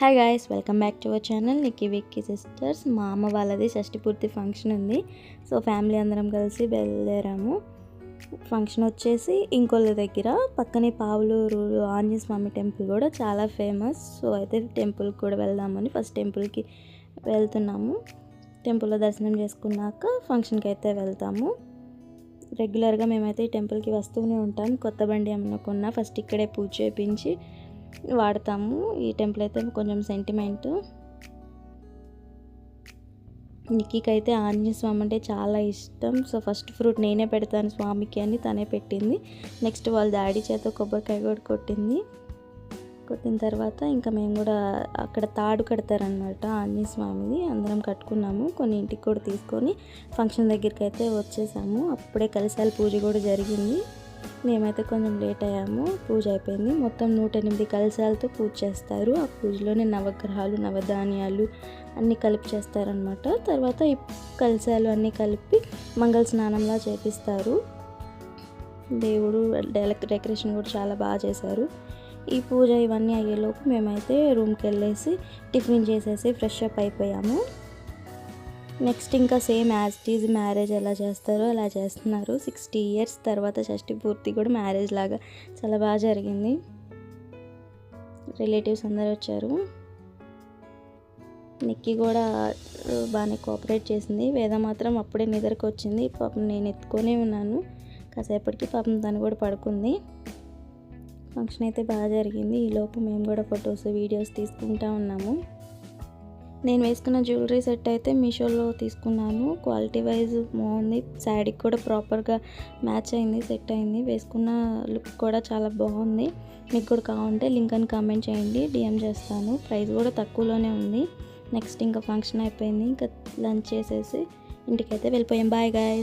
Hi guys, welcome back to our channel Nikki Vicky sisters. మా అమ్మ వాళ్ళది షష్టి పూర్తి ఫంక్షన్ ఉంది. సో ఫ్యామిలీ అందరం కలిసి బయలుదేరాము. ఫంక్షన్ వచ్చేసి ఇంకొల్ల దగ్గర పక్కనే పావులూరు ఆంజనేయ స్వామి టెంపుల్ కూడా చాలా ఫేమస్. సో అయితే టెంపుల్కి కూడా వెళ్దామని ఫస్ట్ టెంపుల్కి వెళ్తున్నాము. టెంపుల్లో దర్శనం చేసుకున్నాక ఫంక్షన్కి అయితే వెళ్తాము. రెగ్యులర్గా మేమైతే ఈ టెంపుల్కి వస్తూనే ఉంటాం. కొత్త బండి ఏమన్నా కొన్నా ఫస్ట్ ఇక్కడే పూజ చేయించి వాడతాము. ఈ టెంపుల్ అయితే కొంచెం సెంటిమెంట్. నిక్కీకి అయితే ఆంజనేయ స్వామి అంటే చాలా ఇష్టం. సో ఫస్ట్ ఫ్రూట్ నేనే పెడతాను స్వామికి అని తనే పెట్టింది. నెక్స్ట్ వాళ్ళ డాడీ చేత కొబ్బరికాయ కూడా కొట్టిన తర్వాత ఇంకా మేము కూడా అక్కడ తాడు కడతారనమాట ఆంజనేయ స్వామిది. అందరం కట్టుకున్నాము. కొన్ని ఇంటికి కూడా తీసుకొని ఫంక్షన్ దగ్గరికి అయితే వచ్చేసాము. అప్పుడే కలశాల పూజ కూడా జరిగింది. మేమైతే కొంచెం లేట్ అయ్యాము. పూజ అయిపోయింది. మొత్తం 108 కలశాలతో పూజ చేస్తారు. ఆ పూజలోనే నవగ్రహాలు నవధాన్యాలు అన్నీ కలిపి చేస్తారనమాట. తర్వాత ఈ కలశాలు అన్నీ కలిపి మంగళ స్నానంలా చేపిస్తారు. దేవుడు డెకరేషన్ కూడా చాలా బాగా చేశారు. ఈ పూజ ఇవన్నీ అయ్యేలోపు మేమైతే రూమ్కి వెళ్ళేసి టిఫిన్ చేసేసి ఫ్రెష్ అప్ అయిపోయాము. నెక్స్ట్ ఇంకా same as it is marriage ఎలా చేస్తారో అలా చేస్తున్నారు. 60 years తర్వాత షష్టి పూర్తి కూడా మ్యారేజ్ లాగా చాలా బాగా జరిగింది. రిలేటివ్స్ అందరూ వచ్చారు. నిక్కీ కూడా బాగానే కోఆపరేట్ చేసింది. వేద మాత్రం అప్పుడే నిద్రకు వచ్చింది. పాపం నేను ఎత్తుకొనే ఉన్నాను. కాసేపటికి పాపం తను కూడా పడుకుంది. ఫంక్షన్ అయితే బాగా జరిగింది. ఈలోపు మేము కూడా ఫొటోస్ వీడియోస్ తీసుకుంటూ ఉన్నాము. నేను వేసుకున్న జ్యువెలరీ సెట్ అయితే మీషోలో తీసుకున్నాను. క్వాలిటీ వైజ్ బాగుంది. శారీకి కూడా ప్రాపర్గా మ్యాచ్ అయింది, సెట్ అయింది. వేసుకున్న లుక్ కూడా చాలా బాగుంది. మీకు కూడా కావాలంటే లింక్ అని కామెంట్ చేయండి, డిఎం చేస్తాను. ప్రైస్ కూడా తక్కువలోనే ఉంది. నెక్స్ట్ ఇంకా ఫంక్షన్ అయిపోయింది. ఇంకా లంచ్ చేసేసి ఇంటికైతే వెళ్ళిపోయాం. Bye guys.